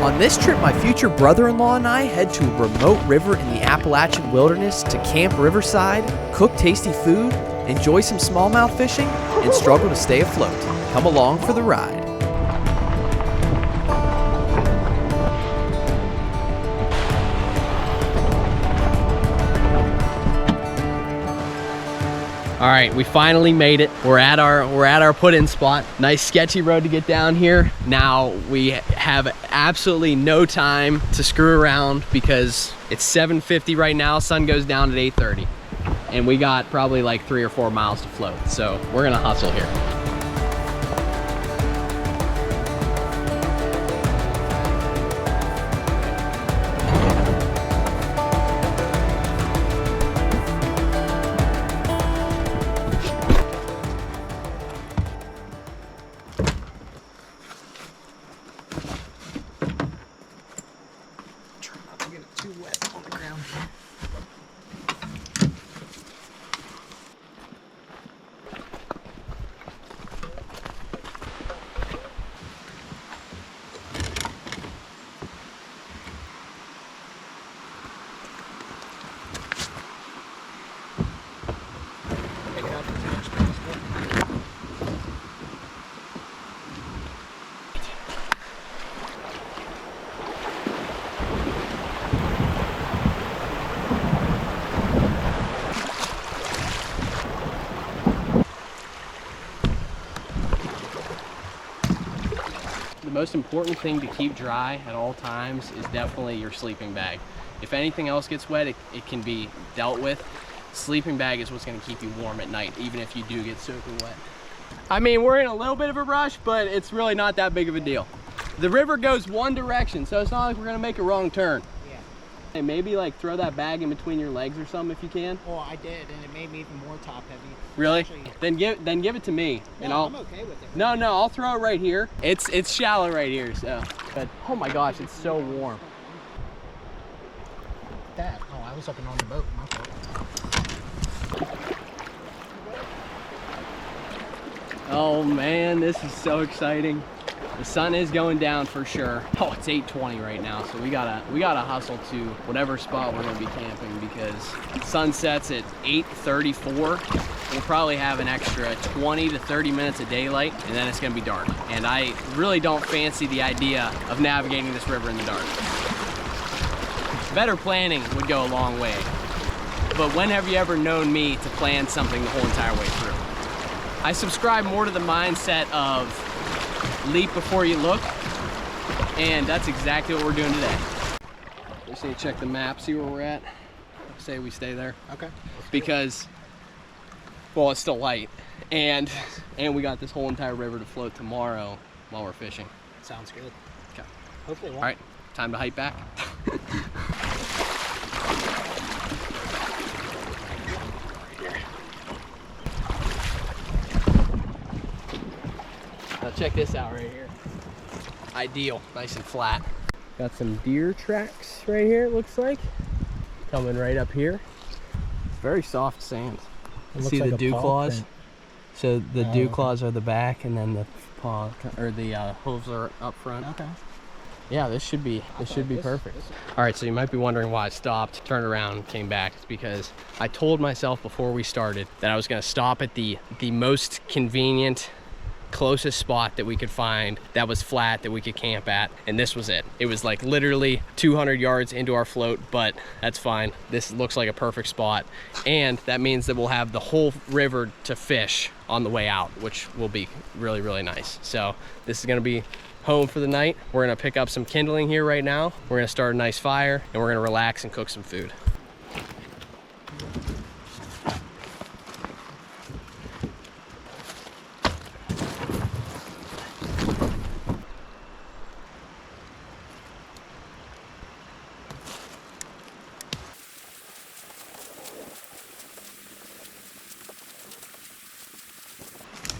On this trip, my future brother-in-law and I head to a remote river in the Appalachian wilderness to camp riverside, cook tasty food, enjoy some smallmouth fishing, and struggle to stay afloat. Come along for the ride. All right, we finally made it. We're at our put-in spot. Nice sketchy road to get down here. Now we have absolutely no time to screw around because it's 7:50 right now. Sun goes down at 8:30, and we got probably like 3 or 4 miles to float. So we're gonna hustle here. The most important thing to keep dry at all times is definitely your sleeping bag. If anything else gets wet, it can be dealt with. Sleeping bag is what's going to keep you warm at night, even if you do get soaking wet. I mean, we're in a little bit of a rush, but it's really not that big of a deal. The river goes one direction, so it's not like we're going to make a wrong turn. Yeah. And maybe like throw that bag in between your legs or something if you can. Well, I did, and it made me even more top heavy. Really? Actually, then give it to me, and I'm okay with it. No, I'll throw it right here. It's shallow right here, so. But oh my gosh, it's so warm. That. Oh, I was up and on the boat. My fault. Oh man, this is so exciting. The sun is going down for sure. Oh, it's 8:20 right now, so we gotta hustle to whatever spot we're gonna be camping because sun sets at 8:34. We'll probably have an extra 20 to 30 minutes of daylight, and then it's gonna be dark. And I really don't fancy the idea of navigating this river in the dark. Better planning would go a long way. But when have you ever known me to plan something the whole entire way through? I subscribe more to the mindset of leap before you look, and that's exactly what we're doing today. Just need to check the map, see where we're at. Say we stay there. Okay. Because, well, it's still light, and we got this whole entire river to float tomorrow while we're fishing. Sounds good. Okay. Hopefully. All right, time to hike back. Now check this out right here. Ideal, nice and flat. Got some deer tracks right here, it looks like. Coming right up here. Very soft sand. See the dew claws? So the dew claws are the back, and then the paw or the hooves are up front. Okay. Yeah, this should be perfect. All right, so you might be wondering why I stopped, turned around, came back. It's because I told myself before we started that I was going to stop at the most convenient, closest spot that we could find that was flat that we could camp at, and this was it. It was like literally 200 yards into our float, but that's fine. This looks like a perfect spot, and that means that we'll have the whole river to fish on the way out, which will be really, really nice. So this is going to be home for the night. We're going to pick up some kindling here right now. We're going to start a nice fire, and we're going to relax and cook some food.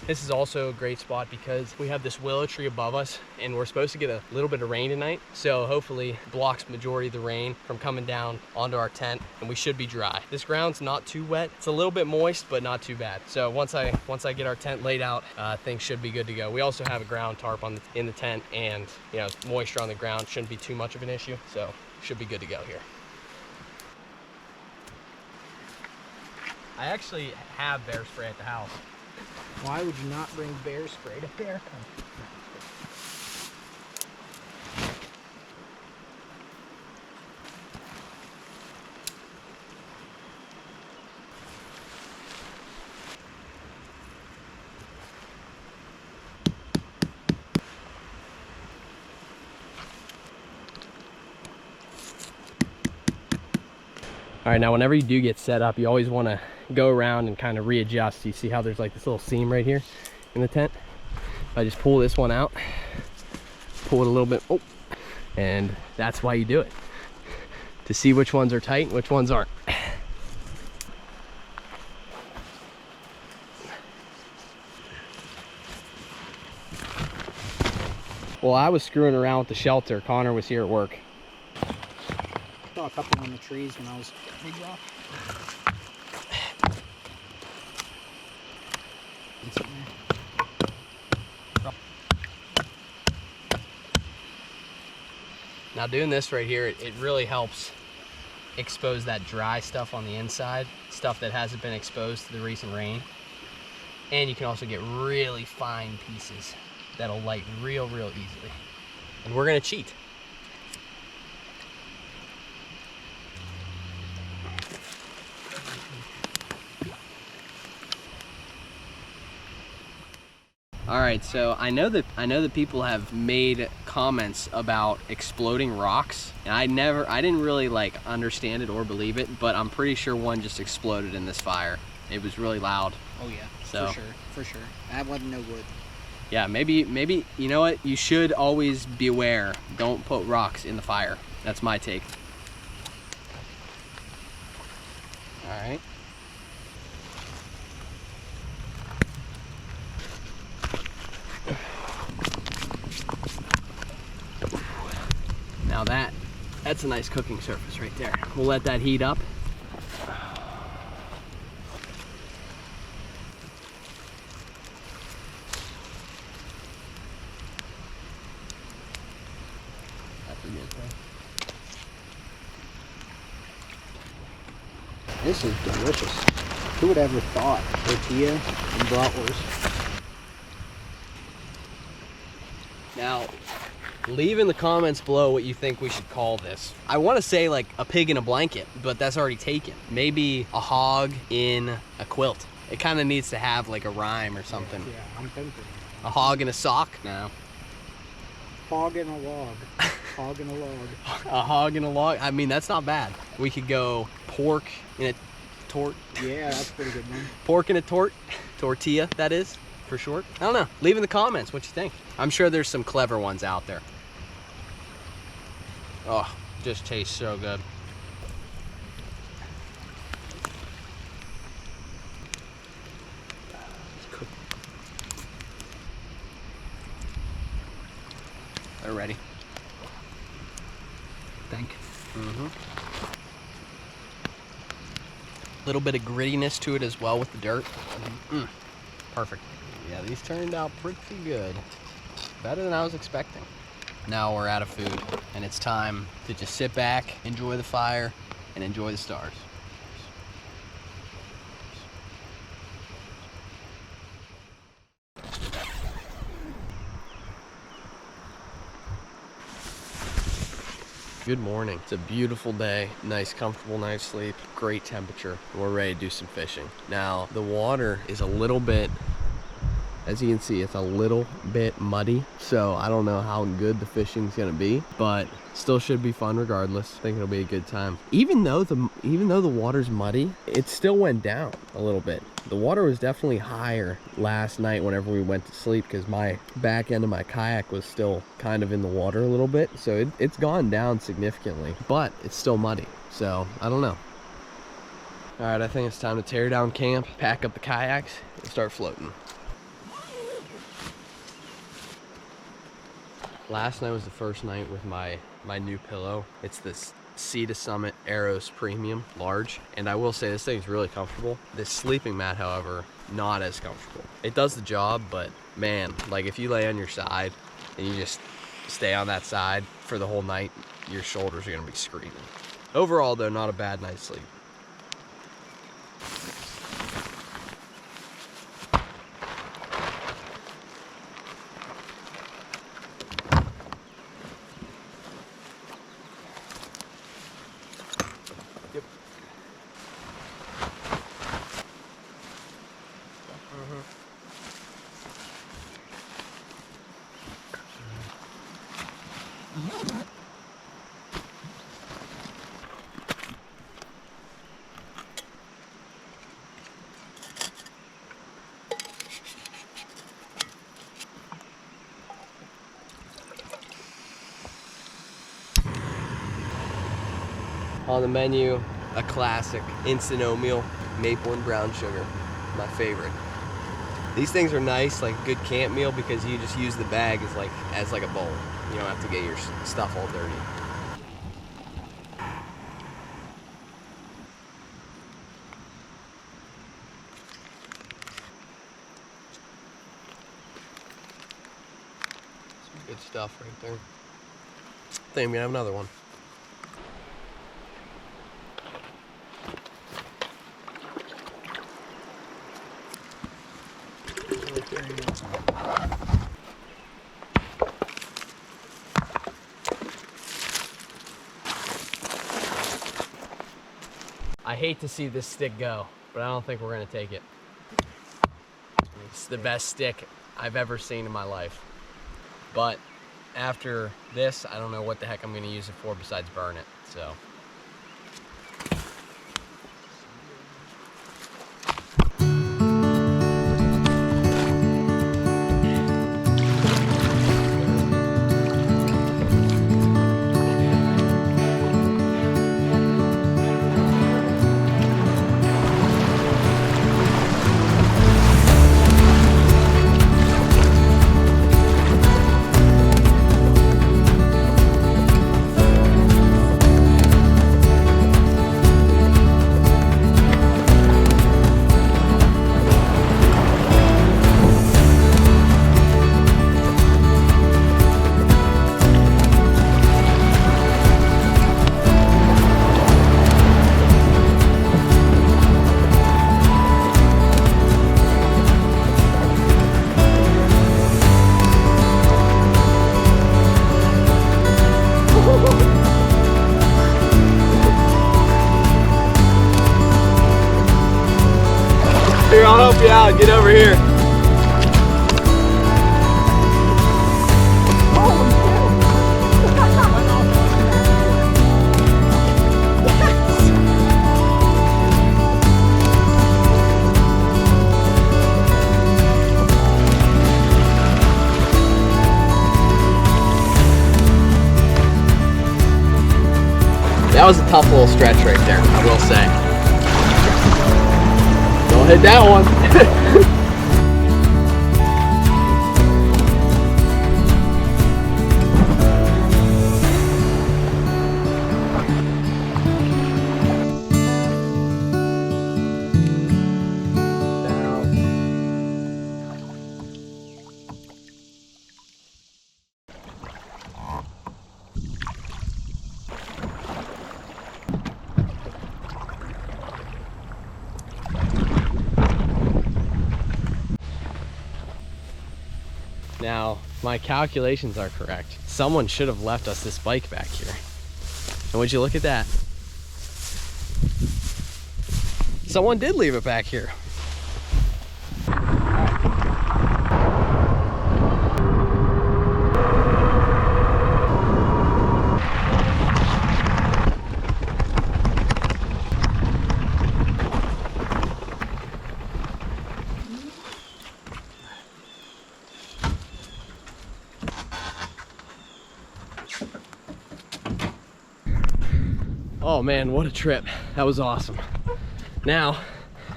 This is also a great spot because we have this willow tree above us and we're supposed to get a little bit of rain tonight. So hopefully it blocks majority of the rain from coming down onto our tent and we should be dry. This ground's not too wet. It's a little bit moist, but not too bad. So once I get our tent laid out, things should be good to go. We also have a ground tarp in the tent, and you know, moisture on the ground shouldn't be too much of an issue. So should be good to go here. I actually have bear spray at the house. Why would you not bring bear spray to bear country? All right, now whenever you do get set up, you always want to go around and kind of readjust. You see how there's like this little seam right here in the tent? I just pull this one out, pull it a little bit, oh, and that's why you do it, to see which ones are tight and which ones aren't. Well, I was screwing around with the shelter. Connor was here at work. Saw a couple on the trees when I was big rock. Now doing this right here, it really helps expose that dry stuff on the inside, stuff that hasn't been exposed to the recent rain. And you can also get really fine pieces that'll light real easily. And we're gonna cheat. All right, so I know that people have made comments about exploding rocks, and I didn't really like understand it or believe it, but I'm pretty sure one just exploded in this fire. It was really loud. Oh yeah, so for sure. That wasn't no wood. Yeah, maybe you know what? You should always beware. Don't put rocks in the fire. That's my take. All right. Now that's a nice cooking surface right there. We'll let that heat up. That's a good thing. This is delicious. Who would ever thought tortilla and bratwurst? Now, leave in the comments below what you think we should call this. I want to say like a pig in a blanket, but that's already taken. Maybe a hog in a quilt. It kind of needs to have like a rhyme or something. Yeah, I'm thinking. A hog in a sock? No. Hog in a log. Hog in a log. A hog in a log? I mean, that's not bad. We could go pork in a tort. Yeah, that's a pretty good one. Pork in a tortilla, that is, for short. I don't know. Leave in the comments what you think. I'm sure there's some clever ones out there. Oh, just tastes so good. They're ready. Think. Little bit of grittiness to it as well with the dirt. Perfect. Yeah, these turned out pretty good. Better than I was expecting. Now we're out of food, and it's time to just sit back, enjoy the fire, and enjoy the stars. Good morning. It's a beautiful day, nice comfortable night's sleep, great temperature. We're ready to do some fishing. Now the water is a little bit, as you can see, it's a little bit muddy, so I don't know how good the fishing's gonna be, but still should be fun regardless. I think it'll be a good time. Even though the water's muddy, it still went down a little bit. The water was definitely higher last night whenever we went to sleep, because my back end of my kayak was still kind of in the water a little bit, so it's gone down significantly, but it's still muddy, so I don't know. All right, I think it's time to tear down camp, pack up the kayaks, and start floating. Last night was the first night with my new pillow. It's this Sea to Summit Aeros Premium Large, and I will say this thing's really comfortable. This sleeping mat, however, not as comfortable. It does the job, but man, like if you lay on your side and you just stay on that side for the whole night, your shoulders are gonna be screaming. Overall though, not a bad night's sleep. On the menu, a classic instant oatmeal, maple and brown sugar, my favorite. These things are nice, like a good camp meal, because you just use the bag as like a bowl. You don't have to get your stuff all dirty. Some good stuff right there. I think I'm gonna have another one. I hate to see this stick go, but I don't think we're gonna take it. It's the best stick I've ever seen in my life. But after this, I don't know what the heck I'm gonna use it for besides burn it, so. Here, I'll help you out. Get over here. That was a tough little stretch right there, I will say. Don't hit that one. Now, my calculations are correct. Someone should have left us this bike back here. And would you look at that? Someone did leave it back here. Oh man, what a trip. That was awesome. Now,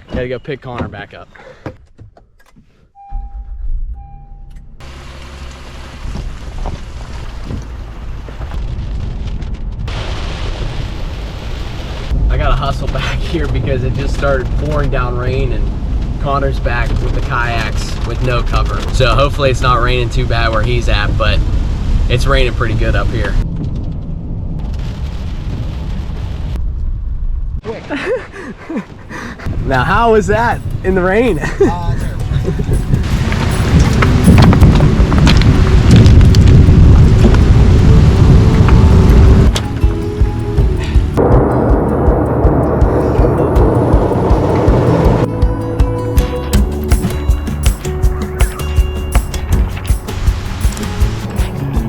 gotta go pick Connor back up. gotta hustle back here because it just started pouring down rain, and Connor's back with the kayaks with no cover. So hopefully it's not raining too bad where he's at, but it's raining pretty good up here. Now, how was that in the rain?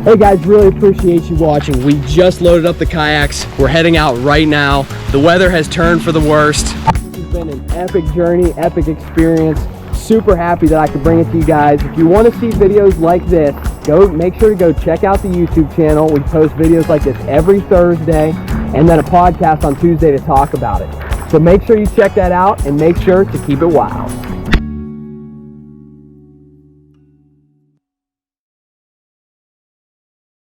Hey guys, really appreciate you watching. We just loaded up the kayaks. We're heading out right now. The weather has turned for the worst. This has been an epic journey, epic experience. Super happy that I could bring it to you guys. If you want to see videos like this, make sure to go check out the YouTube channel. We post videos like this every Thursday, and then a podcast on Tuesday to talk about it. So make sure you check that out, and make sure to keep it wild.